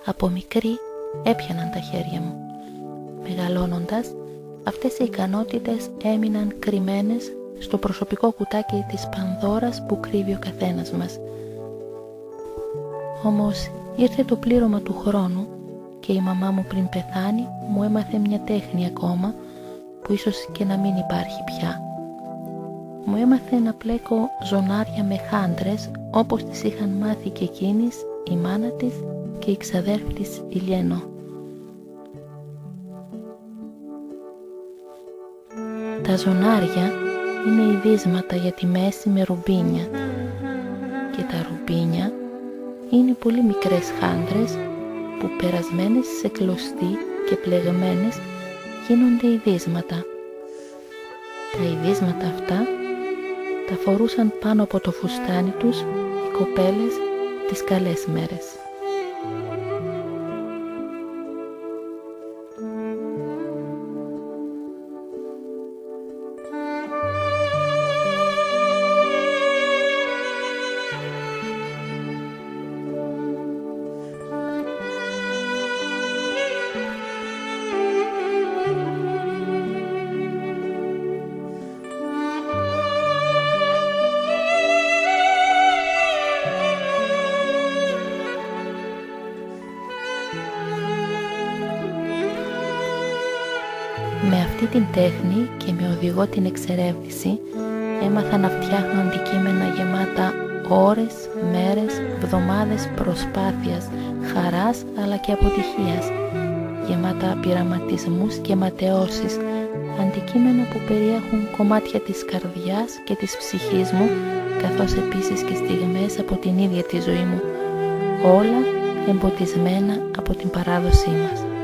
Από μικρή έπιαναν τα χέρια μου. Μεγαλώνοντας, αυτές οι ικανότητες έμειναν κρυμμένες στο προσωπικό κουτάκι της Πανδώρας που κρύβει ο καθένας μας. Όμως ήρθε το πλήρωμα του χρόνου και η μαμά μου πριν πεθάνει μου έμαθε μια τέχνη ακόμα που ίσως και να μην υπάρχει πια. Μου έμαθε να πλέκω ζωνάρια με χάντρες όπως τις είχαν μάθει και εκείνης η μάνα της και η ξαδέρφη της Ηλιένο. Τα ζωνάρια είναι ειδίσματα για τη μέση με ρουμπίνια και τα ρουμπίνια είναι πολύ μικρές χάντρες που περασμένες σε κλωστή και πλεγμένες γίνονται ειδίσματα. Τα ειδίσματα αυτά τα φορούσαν πάνω από το φουστάνι τους οι κοπέλες τις καλές μέρες. Με αυτή την τέχνη και με οδηγό την εξερεύνηση έμαθα να φτιάχνω αντικείμενα γεμάτα ώρες, μέρες, εβδομάδες προσπάθειας, χαράς αλλά και αποτυχίας, γεμάτα πειραματισμούς και ματαιώσεις, αντικείμενα που περιέχουν κομμάτια της καρδιάς και της ψυχής μου, καθώς επίσης και στιγμές από την ίδια τη ζωή μου, όλα εμποτισμένα από την παράδοσή μας.